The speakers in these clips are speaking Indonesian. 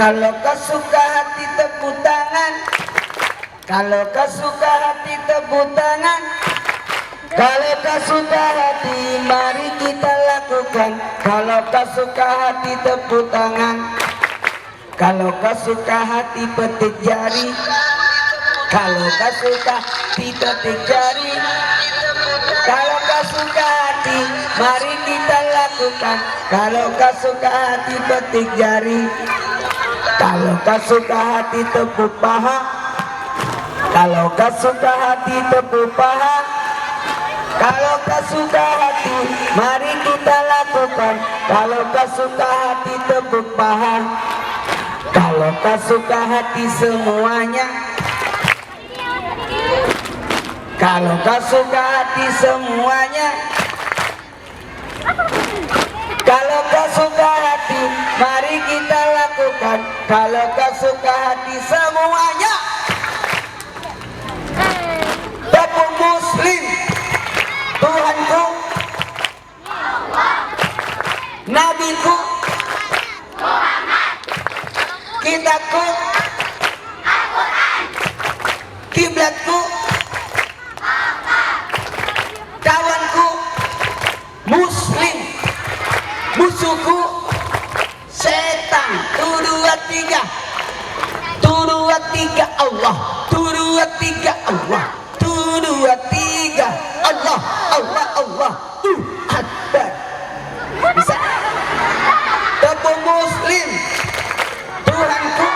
Kalau kau suka hati tepuk tangan. Kalau kau suka hati tepuk tangan. Kalau kau suka hati mari kita lakukan. Kalau kau suka hati tepuk tangan. Kalau kau suka hati petik jari. Kalau kau suka hati petik jari. Kalau kau suka hati mari kita lakukan. Kalau kau suka hati petik jari. Kalau kau suka hati tepuk paha. Kalau kau suka hati tepuk paha. Kalau kau suka hati mari kita lakukan. Kalau kau suka hati tepuk paha. Kalau kau suka hati semuanya. Kalau kau suka hati semuanya. Kalau kau suka hati mari kita lakukan. Kalau kau suka hati semuanya. Tepuk muslim. Tuhanku, Nabiku, kitabku, kiblatku, kawanku, muslim, musuhku, setan. 1, 2, 3, 1, 2, 3 Allah, 1, 2, 3 Allah, 1, 2, 3 Allah, Allah, Allah, Akbar. Bisa? Tepuk muslim. Tuhanku,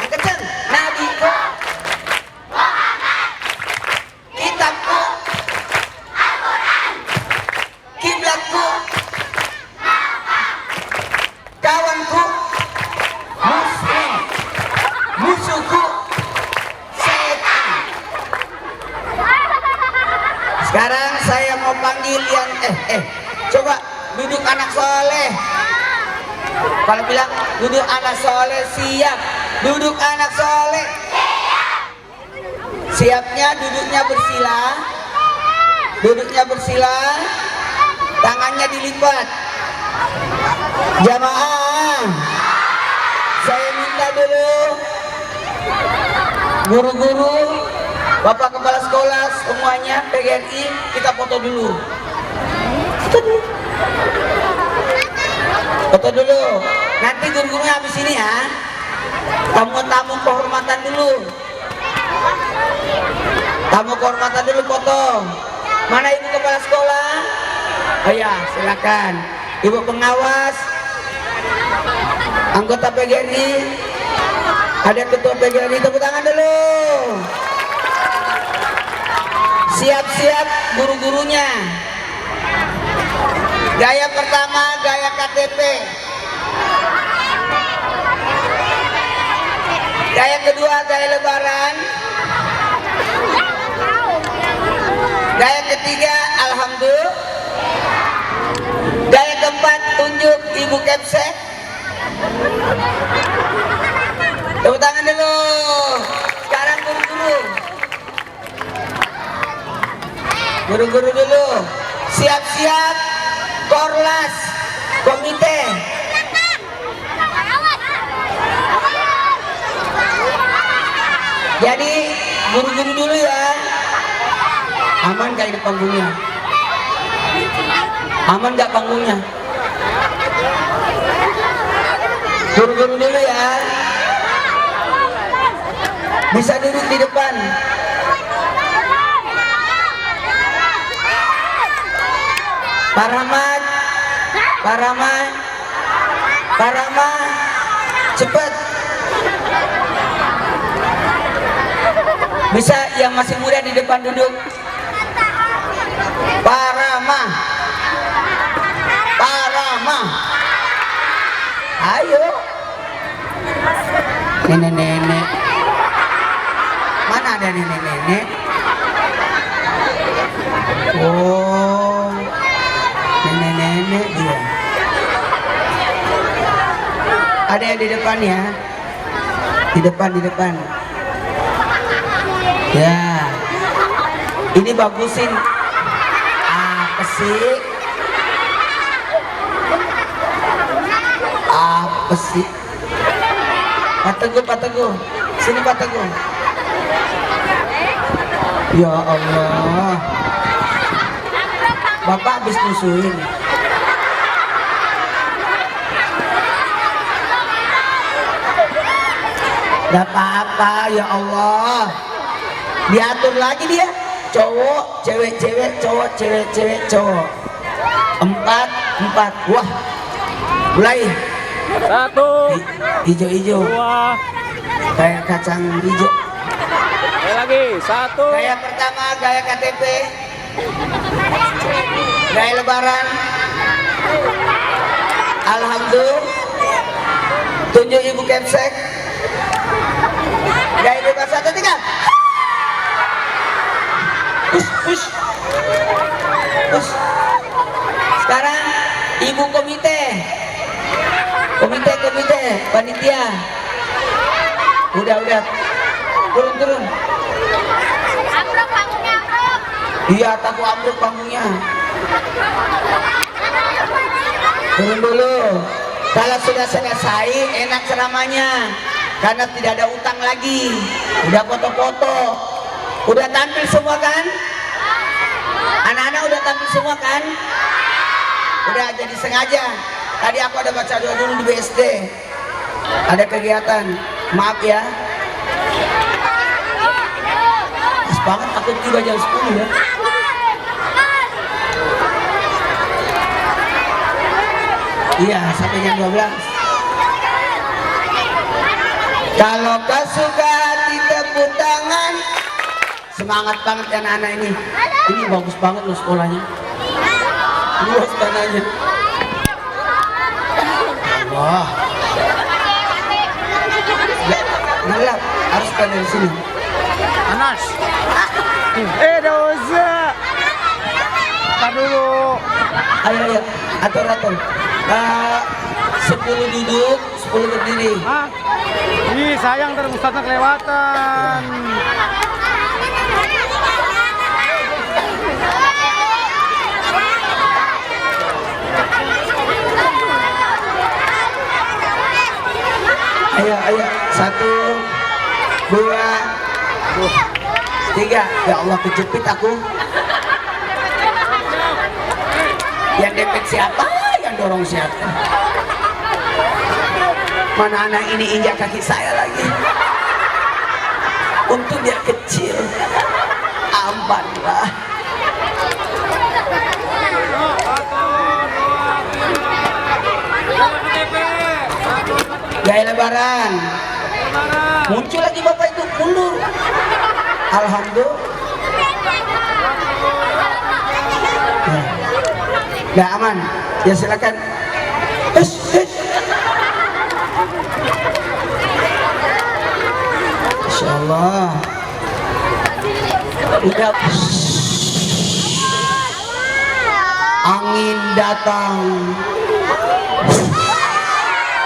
yang kencang. Nabiku, kitabku, kiblatku, kawanku, muslim, musuhku, setan. Sekarang saya mau panggil yang coba duduk anak soleh. Kalau bilang duduk anak soleh, siap. Duduk anak soleh. Siapnya duduknya bersila. Duduknya bersila. Tangannya dilipat. Jamaah, saya minta dulu guru-guru, bapak kepala sekolah semuanya PGRI, kita foto dulu. Foto dulu. Foto dulu. Nanti guru-gurunya habis ini ya. Tamu-tamu kehormatan dulu. Tamu kehormatan dulu foto. Mana ibu kepala sekolah? Oh ya, silakan. Ibu pengawas, anggota PGRI, ada ketua PGRI, tepuk tangan dulu. Siap-siap guru-gurunya. Gaya pertama, gaya KTP. Gaya kedua, gaya lebaran. Gaya ketiga, alhamdulillah. Gaya keempat, tunjuk ibu kepsek. Tepuk tangan dulu. Sekarang guru-guru. Guru-guru dulu. Siap-siap. Korlas, komite. Jadi guru-guru dulu ya. Aman gak ini panggungnya? Aman gak panggungnya? Guru-guru dulu ya. Bisa duduk di depan. Pak Rahmat, Pak Rahmat, Pak Rahmat, cepet. Bisa yang masih muda di depan duduk. Pak Rahmat, Pak Rahmat, ayo. Nenek-nenek, mana ada nenek-nenek? Oh, nenek-nenek dia. Ada yang di depan ya? Di depan, di depan. Ya, ini bagusin. Apa sih? Apa sih? Pak Teguh. Sini Pak Teguh. Ya Allah. Bapak habis musuhin. Gak apa-apa, ya Allah. Diatur lagi dia. Cowok, cewek, cowok, cewek, cowok. 4. Wah. Mulai. 1. Hijau-hijau. 2. Kayak kacang hijau. Lagi 1. Gaya pertama, gaya KTP. Gaya lebaran. Alhamdulillah. Tunjuk ibu kepsek. Gaya bebas 1, 3. Push. Sekarang ibu komite, panitia. Udah. Turun. Ambruk panggungnya, ambruk. Iya, takut ambruk panggungnya. Turun dulu. Kalau sudah selesai, enak ceramahnya. Karena tidak ada utang lagi. Udah foto-foto. Udah tampil semua kan? Anak-anak udah tampil semua kan? Udah, jadi sengaja. Tadi aku ada baca doa dulu di BSD. Ada kegiatan. Maaf ya. Pas banget aku tiba jam 10 ya. Iya, sampai jam 12. Kalau kau suka hati tepuk tangan. Semangat banget ya anak-anak ini. Ini bagus banget loh sekolahnya. Luas tanahnya. Allah. Gelap, harus kan dari sini. Panas. Dosa. Tar dulu. Ayo, atur. 10 duduk, 10 berdiri. Hah? Ih, sayang ntar Ustadznya kelewatan. Ayo. 1, 2, 3. Ya Allah, kejepit aku. Yang depet siapa? Yang dorong siapa? Mana anak ini injak kaki saya lagi. Untuk dia kecil. Ambanlah. Gaya lebaran. Muncul lagi bapak itu, mundur. Alhamdulillah. Nah, aman. Ya silakan. Insya Allah. Udah. Angin datang.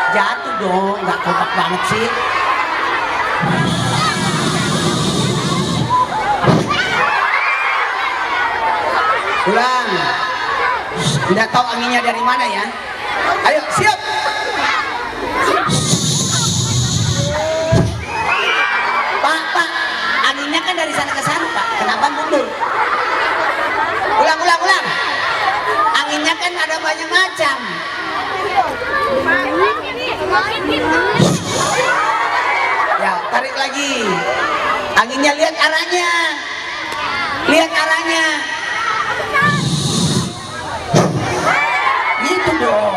Jatuh dong, nggak kompak banget sih. Ulang. Udah tahu anginnya dari mana ya? Ayo, siap. Pak, anginnya kan dari sana ke sana, Pak. Kenapa mundur? Ulang. Anginnya kan ada banyak macam. Ya, tarik lagi. Anginnya lihat arahnya. Gitu dong.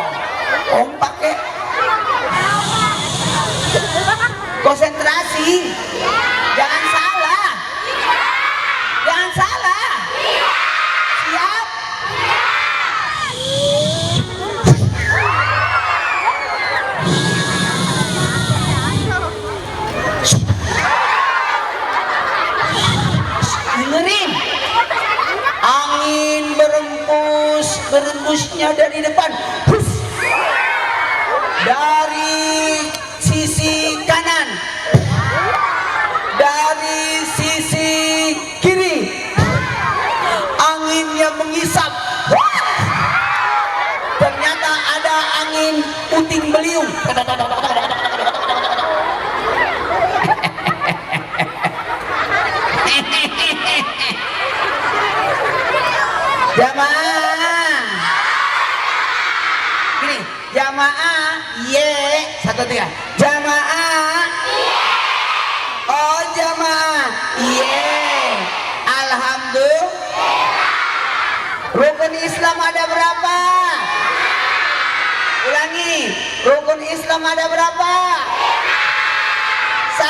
Kompak ya. Konsentrasi. Jangan salah. Siap. Dengerin. Angin berembusnya dari depan. Dari sisi kanan. Dari sisi kiri. Anginnya mengisap. Ternyata ada angin putih. puting beliung. Jamaah. Gini, jamaah, ye, 1 3. Jamaah. Oh, jamaah, ye. Alhamdulillah. Rukun Islam ada berapa? Ulangi, rukun Islam ada berapa? 1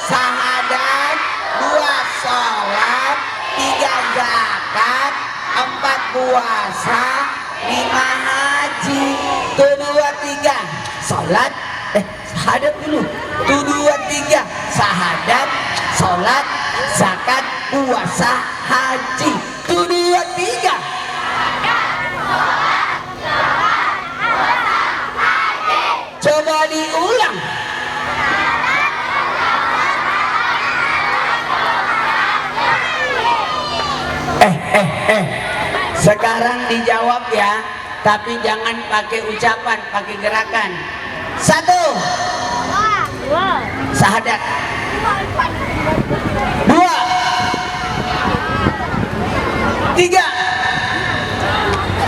syahadat, 2 sholat, 3 zakat, 4 puasa, 5 haji. Tuh 2 3 sholat, syahadat dulu. Tuh 2 3 syahadat, sholat, zakat, puasa, haji. Tuh 2 3. Coba diulang. Sekarang dijawab ya, tapi jangan pakai ucapan, pakai gerakan. 1 syahadat, 2 3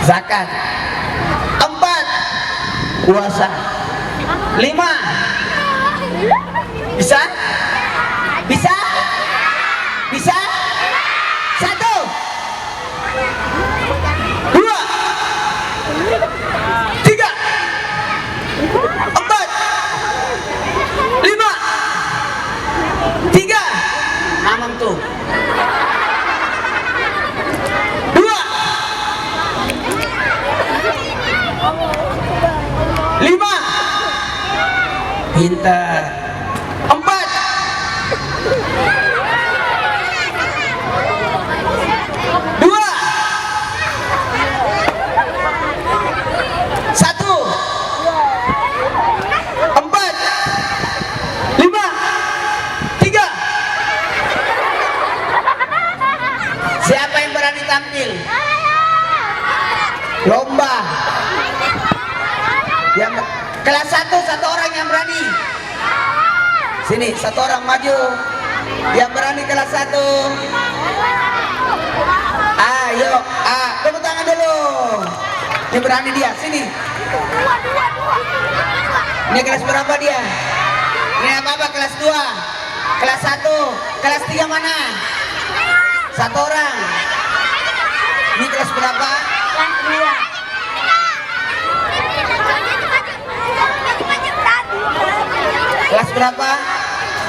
zakat, 4 puasa, 5 bisa? Bisa? Bisa? 1 2 3 4 5 3 mamam tuh 2 5 pintar 4 2 1 4 5 3. Siapa yang berani tampil? Lomba. Yang kelas 1 1 orang yang berani. Sini 1 orang maju. Yang berani kelas 1. Ayo, tepuk tangan dulu. Ini berani dia, sini. Ini kelas berapa dia? Ini apa kelas 2? Kelas 1, kelas 3 mana? 1 orang. Ini kelas berapa? Kelas 2. Kelas berapa?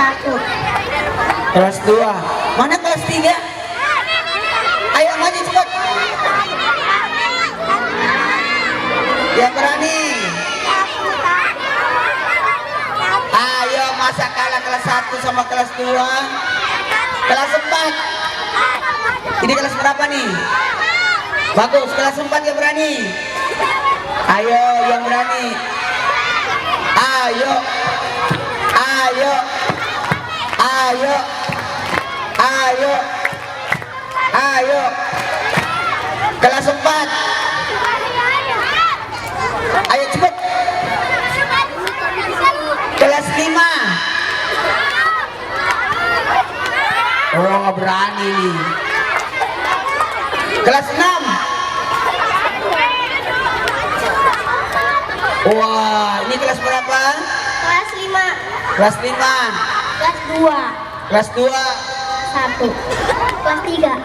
1. Kelas 2. Mana kelas 3? Ayo maju cepat. Yang berani. Ayo, masa kalah kelas 1 sama kelas 2? Kelas 4. Ini kelas berapa nih? Bagus, kelas 4 yang berani. Ayo yang berani. Ayo. Ayo. Ayo. Ayo. Ayo. Kelas 4. Ayo cepet. Kelas 5. Oh, nggak berani nih. Kelas 6. Wah, ini kelas berapa? Kelas 5. Kelas 5. Kelas 2. Kelas 2. 1. Kelas 3.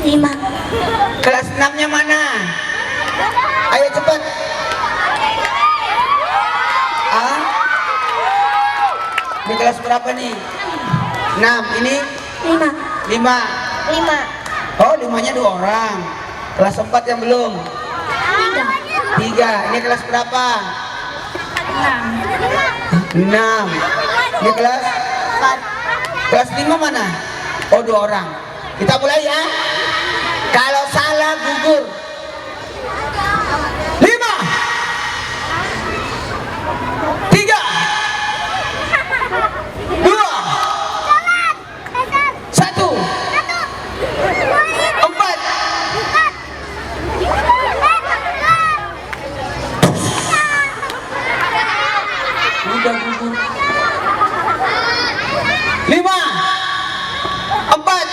5. Kelas 6-nya mana? Ayo cepet. Ini kelas berapa nih? 6. Ini 5. 5. 5. Oh, 5-nya 2 orang. Kelas 4 yang belum? 3. 3. Ini kelas berapa? 6. 6. Ini kelas 4. kelas 5 mana? Oh, 2 orang. Kita mulai ya. Kalau salah gugur. 5 3 2 1 4. Empat.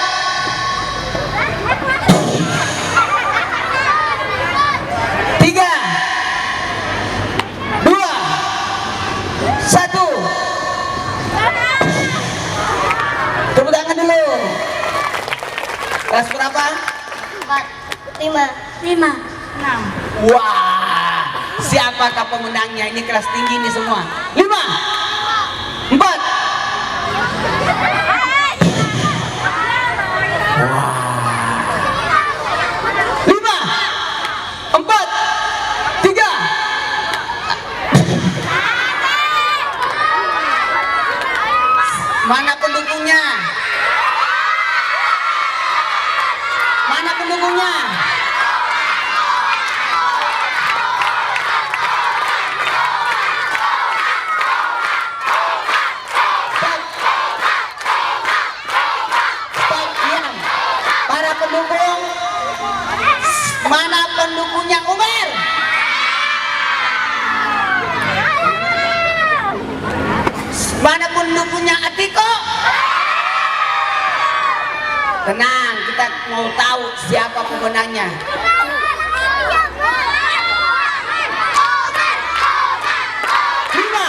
Tiga. Dua. Satu. Tepuk tangan dulu. Kelas berapa? 4, 5, 5, 6. Wah, siapakah pemenangnya? Ini kelas tinggi nih semua. 5, 4. Lima, 4, 3. Mana pendukungnya? Mana pendukungnya? Diam. Para pendukung, mana pendukungnya Umar? Mana pendukungnya Atiko? Tenang, kita mau tahu siapa pemenangnya. Lima,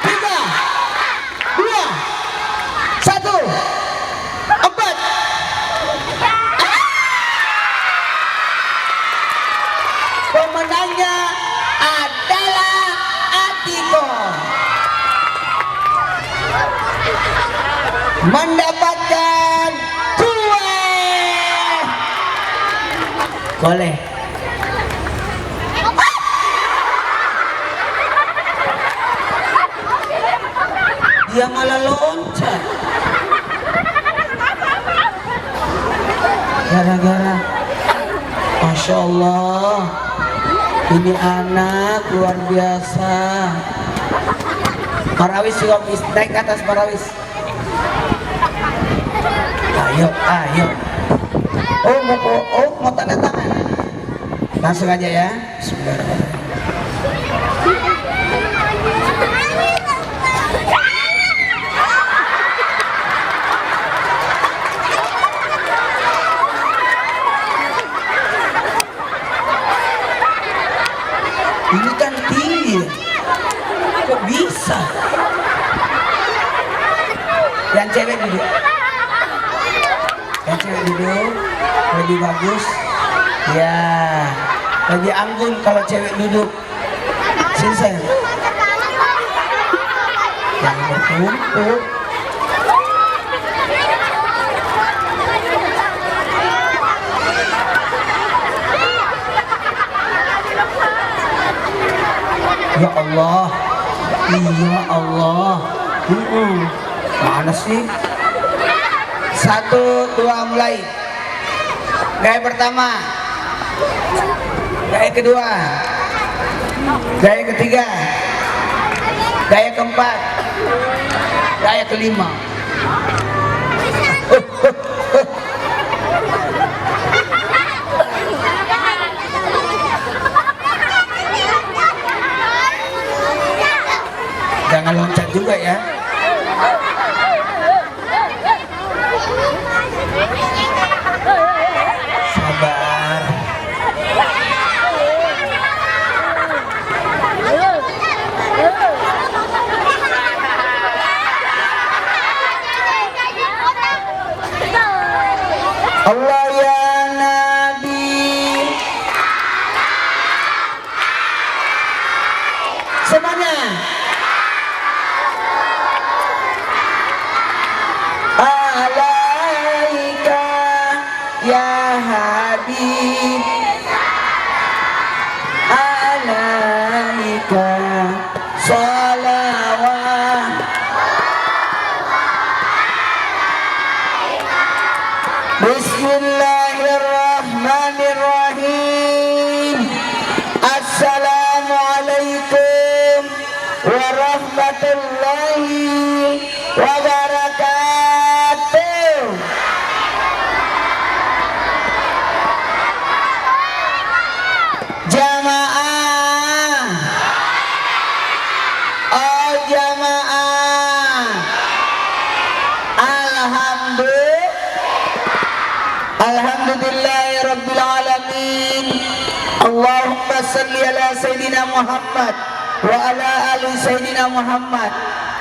tiga, dua, satu, 4. Pemenangnya adalah Atiko. Mendapatkan kue. Boleh. Dia malah loncat. Gara-gara, Masya Allah, ini anak luar biasa. Parawis juga naik ke atas Parawis. Ayo, ayo. Mau tanda tangan. Langsung aja ya. Bismillahirrahmanirrahim. Ini kan tinggi. Kok bisa? Yang cewek duduk. Yang cewek duduk lebih bagus. Ya, lebih anggun kalau cewek duduk. Sini sayang. Jangan bertumpuk. Ya Allah, ya Allah. Mana sih? 1, 2 mulai. Gaya pertama, gaya kedua, gaya ketiga, gaya keempat, gaya kelima. Jangan loncat juga ya. Sabar. Allah ya Nabi. Semuanya. Alaika ya Habib, alaika salawat. Bismillahirrahmanirrahim. Assalamualaikum warahmatullahi wabarakatuh. Jamaah, oh jamaah, alhamdulillah. Alhamdulillahi Rabbil Alamin. Allahumma salli ala Sayyidina Muhammad wa ala ali Sayyidina Muhammad.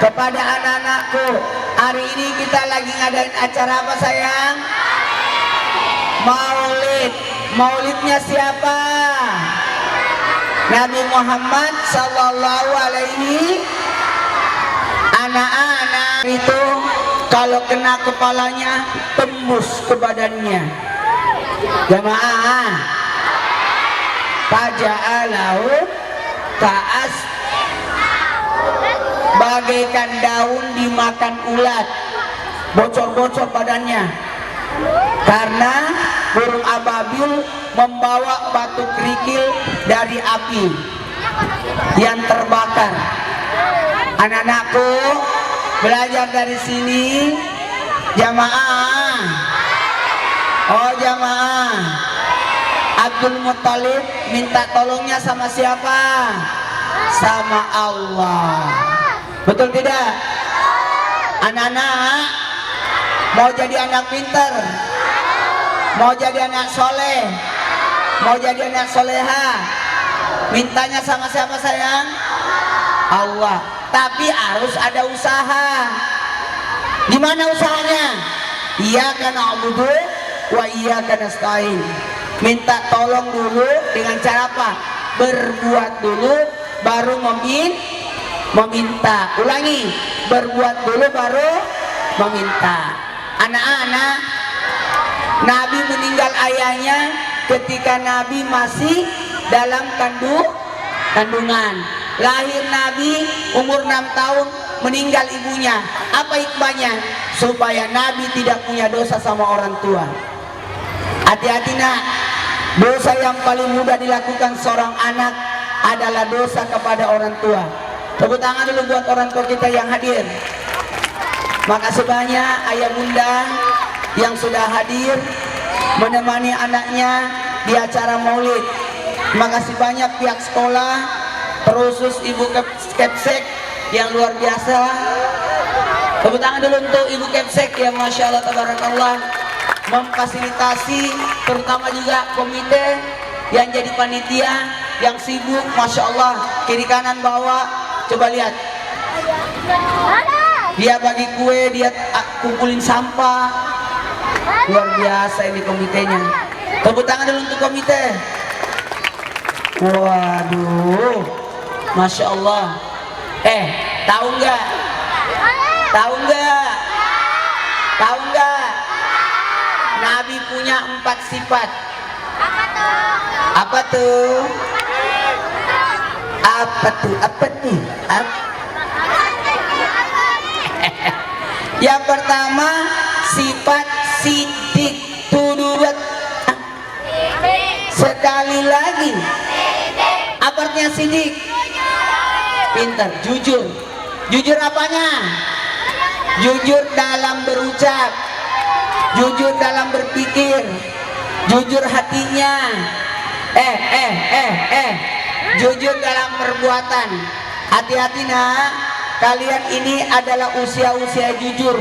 Kepada anak-anakku, hari ini kita lagi ngadain acara apa sayang? Maulid. Maulidnya siapa? Nabi Muhammad sallallahu alaihi. Anak-anak itu kalau kena kepalanya tembus ke badannya. Jamaah, faja'alahu ka'as, bagaikan daun dimakan ulat, bocor-bocor badannya. Karena burung ababil membawa batu kerikil dari api yang terbakar. Anak-anakku, belajar dari sini. Jamaah, oh jamaah, Abdul Muttalib minta tolongnya sama siapa? Sama Allah. Betul tidak? Anak-anak mau jadi anak pinter, mau jadi anak soleh, mau jadi anak soleha, mintanya sama siapa sayang? Allah. Tapi harus ada usaha. Gimana usahanya? Iyyaka na'budu wa iyyaka nasta'in. Minta tolong dulu dengan cara apa? Berbuat dulu baru meminta. Ulangi, berbuat dulu baru meminta. Anak-anak, Nabi meninggal ayahnya ketika Nabi masih dalam kandungan. Lahir Nabi umur 6 tahun, meninggal ibunya. Apa hikmahnya? Supaya Nabi tidak punya dosa sama orang tua. Hati-hati nak, dosa yang paling mudah dilakukan seorang anak adalah dosa kepada orang tua. Tepuk tangan dulu buat orang tua kita yang hadir. Makasih banyak ayah bunda yang sudah hadir menemani anaknya di acara maulid. Makasih banyak pihak sekolah, terusus Ibu Kepsek yang luar biasa. Tepuk tangan dulu untuk Ibu Kepsek yang Masya Allah tabarakallah memfasilitasi, terutama juga komite yang jadi panitia yang sibuk. Masya Allah, kiri kanan bawah, coba lihat, dia bagi kue, dia kumpulin sampah, luar biasa ini komitenya. Tepuk tangan dulu untuk komite. Waduh, Masya Allah. Tahu nggak? Tahu nggak? Tahu nggak? Nabi punya 4 sifat. Apa tuh? Apa tuh? Apa tuh? Yang pertama sifat sidik. Tudurat. Sekali lagi. Apa artinya sidik? Pintar, jujur. Jujur apanya? Jujur dalam berucap, jujur dalam berpikir, jujur hatinya. Jujur dalam perbuatan. Hati-hati nak, kalian ini adalah usia-usia jujur.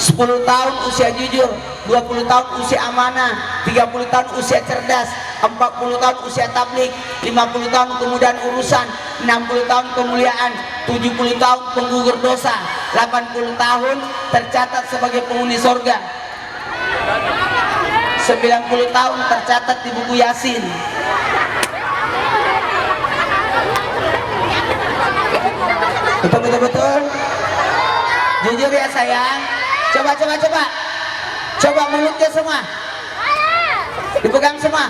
10 tahun usia jujur, 20 tahun usia amanah, 30 tahun usia cerdas, 40 tahun usia tablik, 50 tahun kemudahan urusan, 60 tahun kemuliaan, 70 tahun penggugur dosa, 80 tahun tercatat sebagai penghuni sorga, 90 tahun tercatat di buku Yasin. Betul. Jujur ya sayang. Coba mulutnya semua dipegang semua.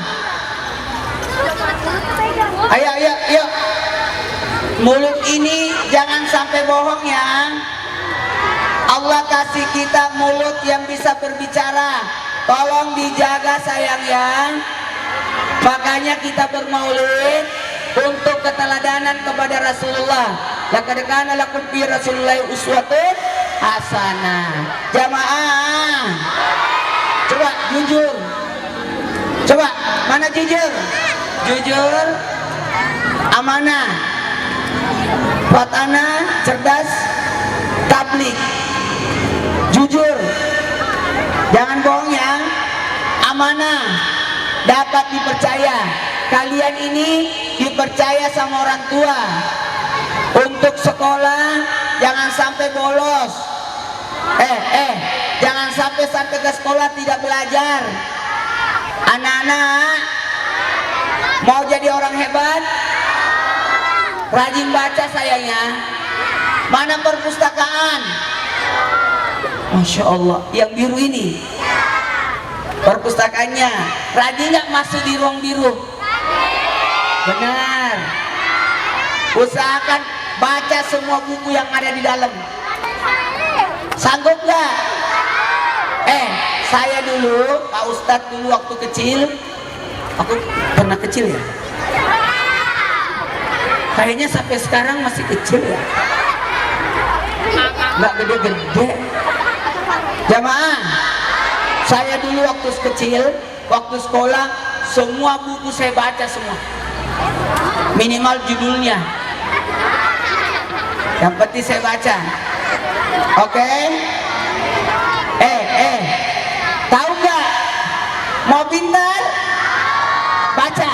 Ayo mulut ini jangan sampai bohong ya. Allah kasih kita mulut yang bisa berbicara, tolong dijaga sayang ya. Makanya kita bermaulid untuk keteladanan kepada Rasulullah. Laqad kana lakum fi Rasulillahi uswatun hasanah. Jamaah, coba jujur. Coba, mana jujur? Jujur, amanah, fatana, cerdas, tablik. Jujur, jangan bohong ya. amanah, dapat dipercaya. Kalian ini dipercaya sama orang tua untuk sekolah, jangan sampai bolos. Jangan sampai ke sekolah tidak belajar. Anak-anak mau jadi orang hebat, rajin baca sayangnya. Mana perpustakaan? Masya Allah, yang biru ini perpustakaannya. Rajin nggak masuk di ruang biru? Benar. Usahakan baca semua buku yang ada di dalam. Sanggup nggak? Saya dulu, Pak Ustadz dulu waktu kecil, aku pernah kecil ya. Kayaknya sampai sekarang masih kecil ya. Nggak gede-gede. Jamaah, saya dulu waktu kecil, waktu sekolah, semua buku saya baca semua. Minimal judulnya. Yang penting saya baca. Oke? Tahu nggak? Mau pintar? Baca.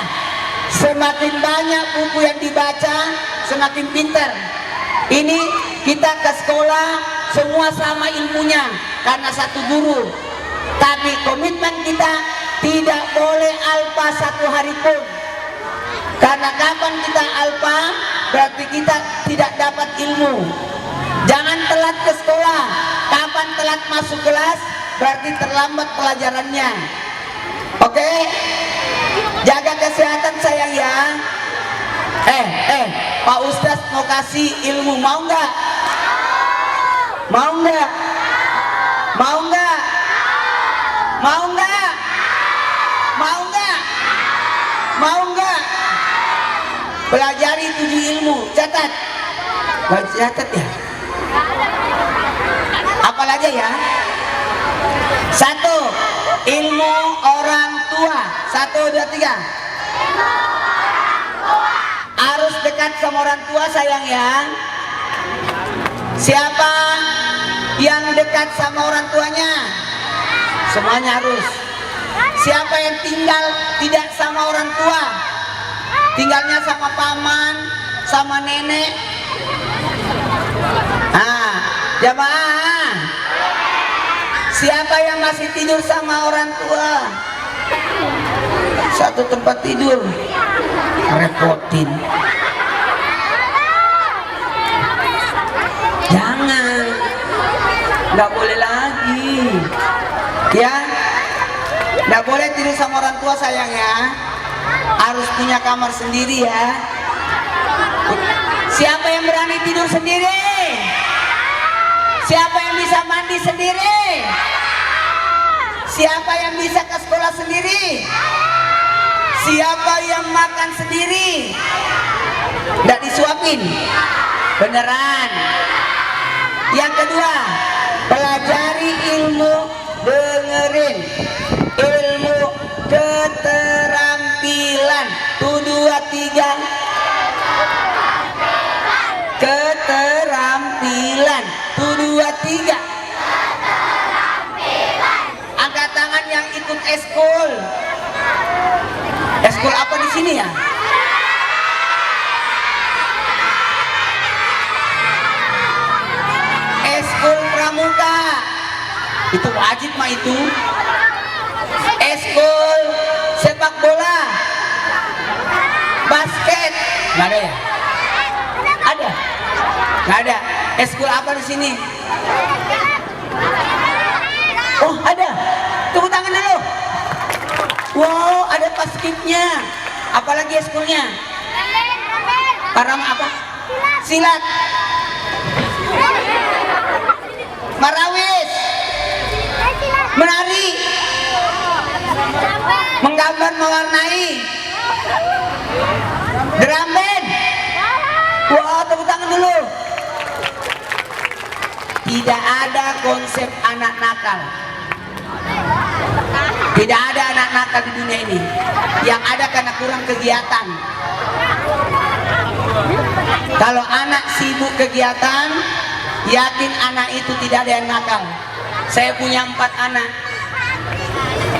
Semakin banyak buku yang dibaca, semakin pintar. Ini kita ke sekolah semua sama ilmunya karena satu guru. Tapi komitmen kita tidak boleh alpa satu hari pun. Karena kapan kita alpa berarti kita tidak dapat ilmu. Jangan telat ke sekolah. Kapan telat masuk kelas berarti terlambat pelajarannya. Oke? Jaga kesehatan sayang ya. Pak Ustadz mau kasih ilmu, mau nggak? Mau nggak? Mau nggak? Mau nggak? Mau nggak? Mau nggak? Pelajari 7 ilmu, catat. Catat ya. Apalagi ya? 1. Ilmu orang tua. 1, 2, 3. Harus dekat sama orang tua sayang ya. Siapa yang dekat sama orang tuanya? Semuanya harus. Siapa yang tinggal tidak sama orang tua? Tinggalnya sama paman, sama nenek. Jamaah, siapa yang masih tidur sama orang tua? Satu tempat tidur, repotin. Jangan, nggak boleh lagi. Ya, nggak boleh tidur sama orang tua sayang ya. Harus punya kamar sendiri ya. Siapa yang berani tidur sendiri? Siapa yang bisa mandi sendiri? Siapa yang bisa ke sekolah sendiri? Siapa yang makan sendiri? Nggak disuapin? Beneran. Yang kedua, pelajari ilmu, dengerin ilmu keterampilan. 1, 2, 3. Keterampilan. 1, 2, 3. Angkat tangan yang ikut eskul. Eskul apa di sini ya? Eskul pramuka. Itu wajib mah itu. Eskul sepak bola. Basket. Nggak ada ya? Ada? Nggak ada. Eskul apa di sini? Oh ada. Tepuk tangan dulu. Wow, ada paskibnya. Apalagi eskulnya? Param apa? Silat. Marawis. Menari. Menggambar, mewarnai. Drum band. Wow, tepuk tangan dulu. Tidak ada konsep anak nakal. Tidak ada anak nakal di dunia ini. Yang ada karena kurang kegiatan. Kalau anak sibuk kegiatan, yakin anak itu tidak ada yang nakal. Saya punya 4 anak.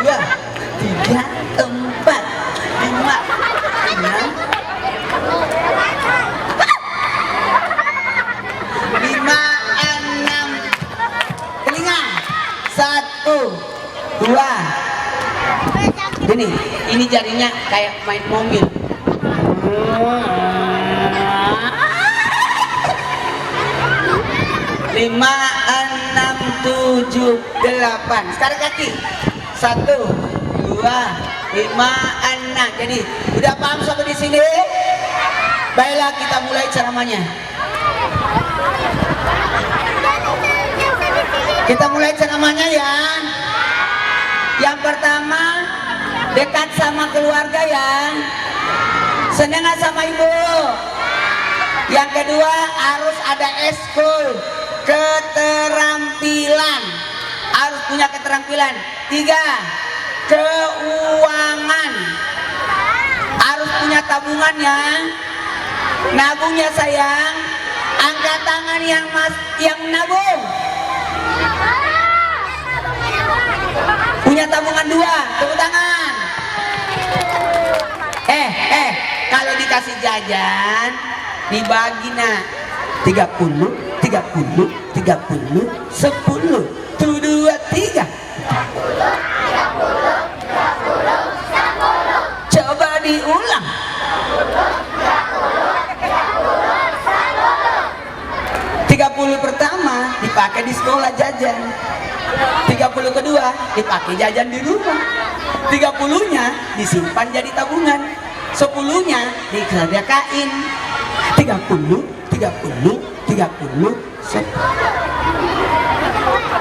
dua, tiga, empat, lima, enam, lima, enam, telinga, satu, dua. Ini jarinya kayak main mobil. Lima, enam, tujuh, delapan. Sekarang kaki. Satu, dua, lima, enam. Jadi udah paham sampai di sini? Baiklah kita mulai ceramahnya. Kita mulai ceramahnya ya. Yang pertama dekat sama keluarga ya. Senang sama ibu. Yang kedua harus ada eskul, keterampilan, harus punya keterampilan. Tiga, keuangan. Harus punya tabungan ya. Nabung ya sayang. Angkat tangan yang nabung. Punya tabungan 2, tepuk tangan. Kalau dikasih jajan dibagi nak 30, 30, 30, 10, 2, 3. Coba diulang. 30 pertama dipakai di sekolah jajan. 30 kedua dipakai jajan di rumah. 30-nya disimpan jadi tabungan. 10-nya disedekain. 30, 30, 30, 10.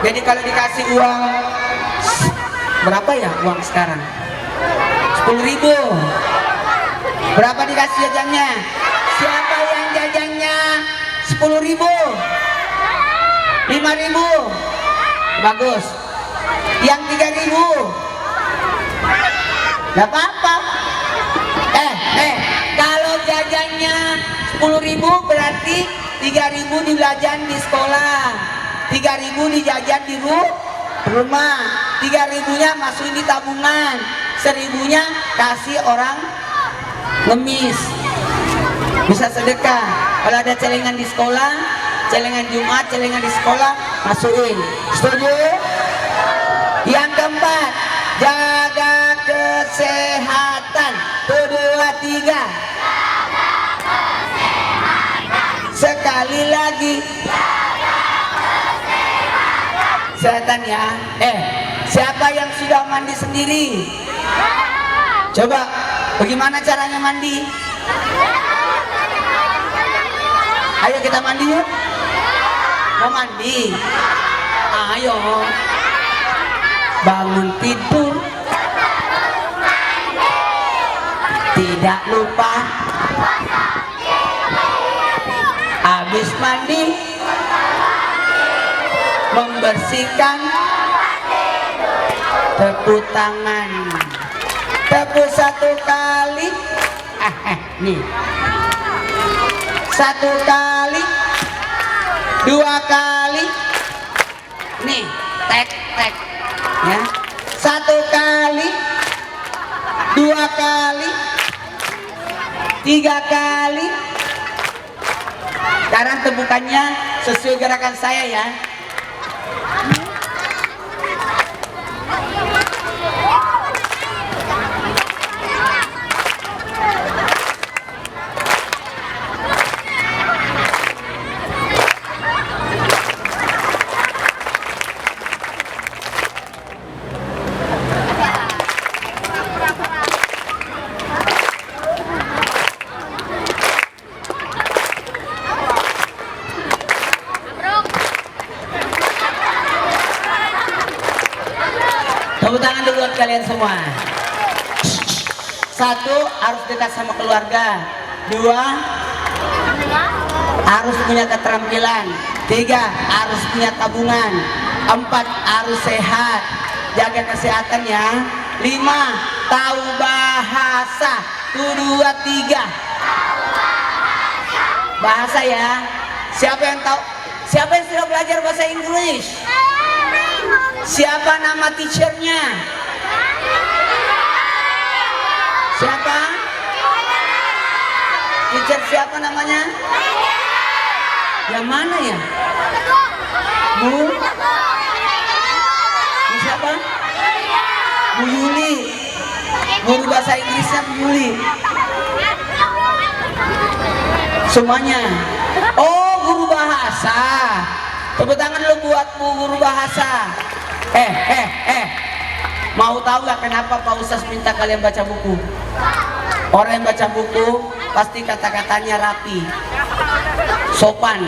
Jadi kalau dikasih uang berapa ya uang sekarang? 10.000. Berapa dikasih jajannya? Siapa yang jajannya 10.000? 5.000. Bagus. Yang 3.000? Gak apa-apa. Kalau jajannya 10.000 berarti 3.000 dijajan di sekolah, 3.000 dijajan di rumah, 3.000-nya masukin di tabungan, 1.000-nya kasih orang ngemis, bisa sedekah. Kalau ada celengan di sekolah, celengan Jumat, celengan di sekolah, masukin. Setuju? Yang keempat, jaga kesehatan. 1, 2, 3. Sekali lagi. Kesehatan ya. Siapa yang sudah mandi sendiri? Coba, bagaimana caranya mandi? Ayo kita mandi yuk. Mau mandi? Ayo. Bangun tidur. Tidak lupa. Habis mandi. Membersihkan. Tepuk tangan. Tepuk 1 kali. Nih. 1 kali. 2 kali. Nih, tek. Ya. 1 kali. 2 kali. 3 kali. Sekarang tepukannya sesuai gerakan saya ya. Tepuk tangan dulu buat kalian semua. 1, harus dekat sama keluarga. 2, harus punya keterampilan. 3, harus punya tabungan. 4, harus sehat. Jaga kesehatan ya. 5, tahu bahasa. 1, 2, 3. Bahasa ya. Siapa yang tahu? Siapa yang sudah belajar bahasa Inggris? Siapa nama teachernya? Siapa? Teacher siapa namanya? Yang mana ya? Bu siapa? Bu Yuli. Guru bahasa Inggrisnya Bu Yuli. Semuanya. Oh, guru bahasa. Tepuk tangan lu buat Bu guru bahasa. Mau tahu gak kenapa Pak Ustaz minta kalian baca buku? Orang yang baca buku pasti kata-katanya rapi, sopan,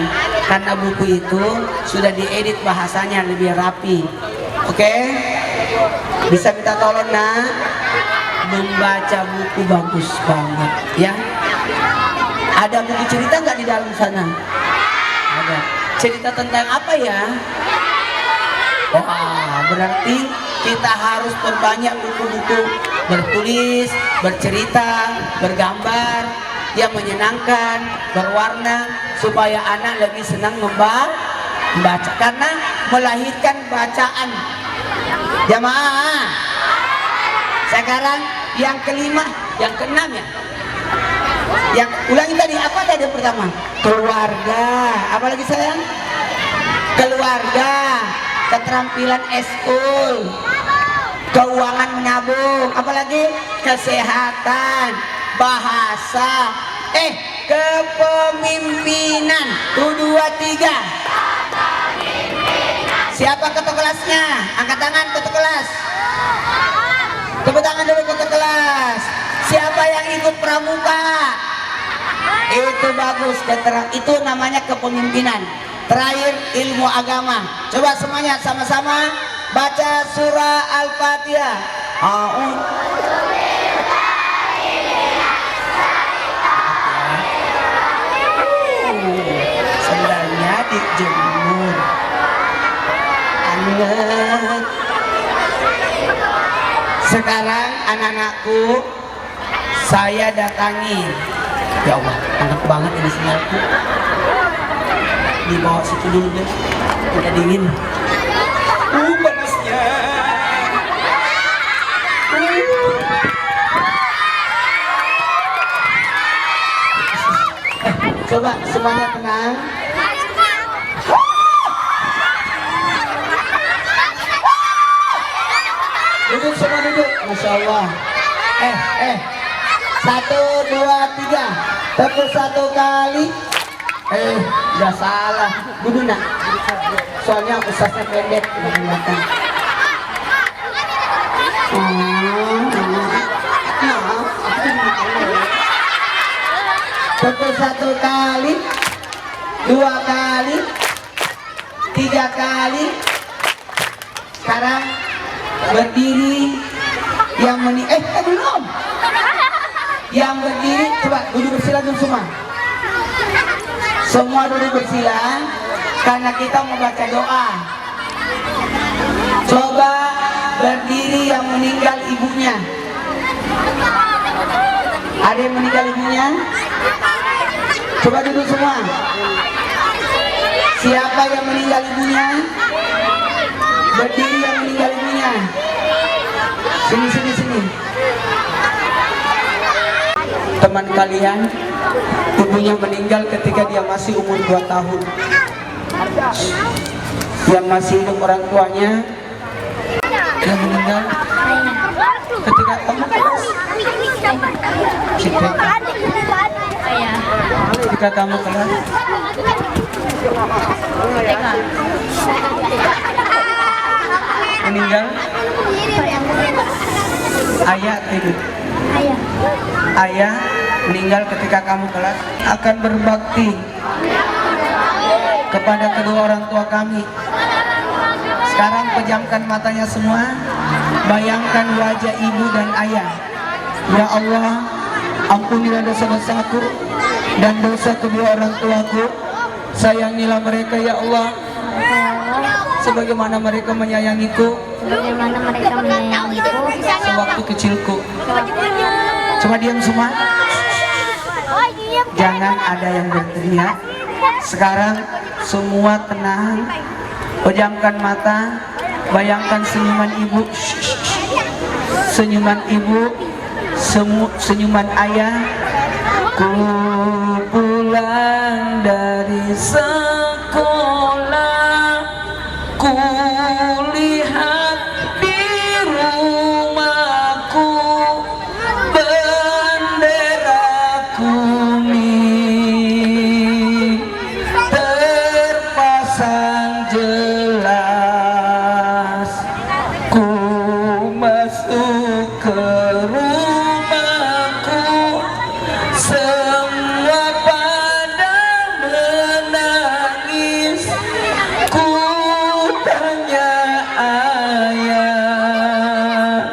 karena buku itu sudah diedit bahasanya lebih rapi. Oke? Bisa minta tolong nak membaca buku bagus banget ya. Ada buku cerita nggak di dalam sana? Ada. Cerita tentang apa ya? Wah, berarti kita harus perbanyak buku-buku bertulis, bercerita, bergambar yang menyenangkan, berwarna, supaya anak lebih senang membaca, karena melahirkan bacaan. Jamaah, sekarang yang kelima, yang keenam ya. Yang ulangi tadi, apa tadi yang pertama? Keluarga. Apa lagi sayang? Keluarga, keterampilan eskul, keuangan menabung, apalagi kesehatan, bahasa, kepemimpinan. 1, 2, 3. Siapa ketua kelasnya? Angkat tangan ketua kelas. Tepuk tangan dulu ketua kelas. Siapa yang ikut pramuka? Itu bagus, itu namanya kepemimpinan. Terakhir ilmu agama. Coba semuanya sama-sama baca surah Al-Fatihah. Sendalnya dijemur. Anget. Sekarang anak-anakku, saya datangi. Ya Allah, hangat banget ini sendalku. Dibawa situ dulu deh, udah dingin. Panasnya. Coba semuanya tenang. Duduk semua, duduk. Masya Allah. 1, 2, 3. Tepuk 1 kali. Udah salah. Duduk nak. Soalnya ustaznya pendek. Tepuk 1 kali, 2 kali, 3 kali. Sekarang berdiri. Yang belum. Yang berdiri, coba duduk bersila dulu semua. Semua duduk bersila, karena kita mau baca doa. Coba berdiri yang meninggal ibunya. Ada yang meninggal ibunya? Coba duduk semua. Siapa yang meninggal ibunya? Berdiri yang meninggal ibunya. Sini. Teman kalian, ibunya meninggal ketika dia masih umur 2 tahun. Yang masih hidup orang tuanya, yang meninggal ketika kamu kelas. Ketika kamu kelas. Meninggal. Ayah hidup. Ayah meninggal ketika kamu kelas. Akan berbakti kepada kedua orang tua kami. Sekarang pejamkan matanya semua. Bayangkan wajah ibu dan ayah. Ya Allah, ampunilah dosa-dosaku dan dosa kedua orang tuaku. Sayangilah mereka ya Allah, sebagaimana mereka menyayangiku sewaktu kecilku. Coba diam semua. Jangan ada yang berteriak. Sekarang semua tenang. Pejamkan mata. Bayangkan senyuman ibu. Senyuman ibu. Senyuman ayah. Ku pulang dari sekolah, ku lihat di rumahku bendera kuning terpasang jelas. Ku masuk ke rumahku, semua pada menangis. Ku tanya ayah,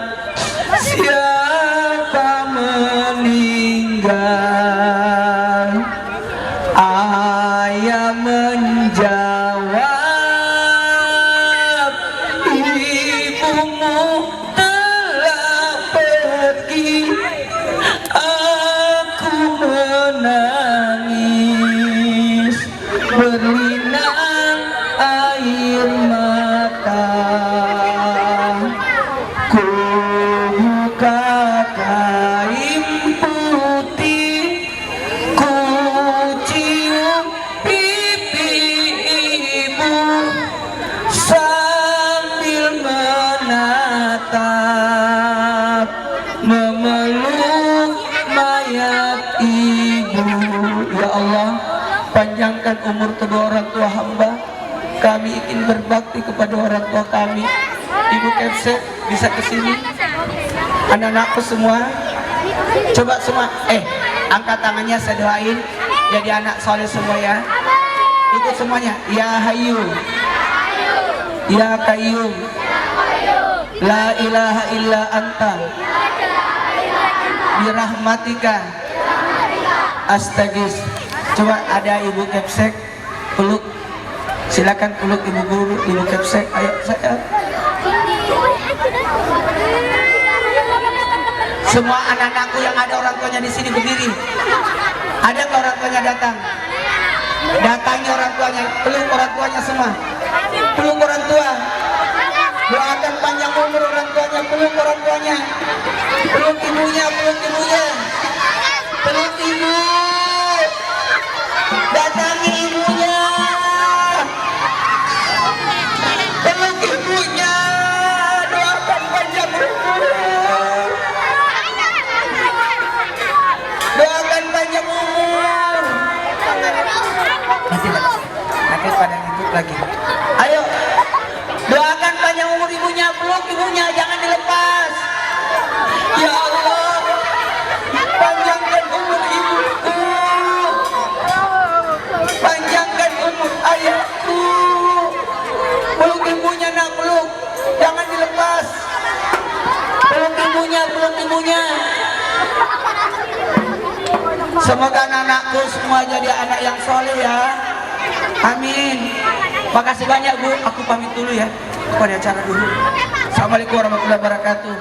siapa meninggal? Ayah menjawab, ibumu buka kain putih, ku cium pipi ibu sambil menatap, memeluk mayat ibu. Ya Allah, panjangkan umur kedua orang tua hamba. Kami ingin berbakti kepada orang tua kami. Ibu Kepsek bisa kesini. Anak-anakku semua, coba semua, angkat tangannya, saya doain jadi anak soleh semua ya. Ikut semuanya. Ya Hayyu, Ya Qayyum, La ilaha illa anta, birahmatika astagis. Coba ada Ibu Kepsek, peluk. Silakan peluk ibu guru, Ibu Kepsek. Ayo saya. Semua anak-anakku yang ada orang tuanya di sini berdiri. Ada nggak orang tuanya datang? Datangi orang tuanya, peluk orang tuanya semua. Peluk orang tua. Doakan panjang umur orang tuanya, peluk orang tuanya. Peluk ibunya, peluk ibunya. Peluk ibu. Datangi ibunya. Peluk ibunya. Doakan panjang umur. Doakan panjang umur. Nanti pada ngikut lagi. Ayo, doakan panjang umur ibunya, peluk ibunya, jangan dilepas. Ya Allah, panjangkan umur ibuku, panjangkan umur ayahku. Peluk ibunya nak, peluk, jangan dilepas. Peluk ibunya, peluk ibunya. Semoga anak-anakku semua jadi anak yang soleh ya. Amin. Makasih banyak Bu. Aku pamit dulu ya. Pada acara dulu. Assalamualaikum warahmatullahi wabarakatuh.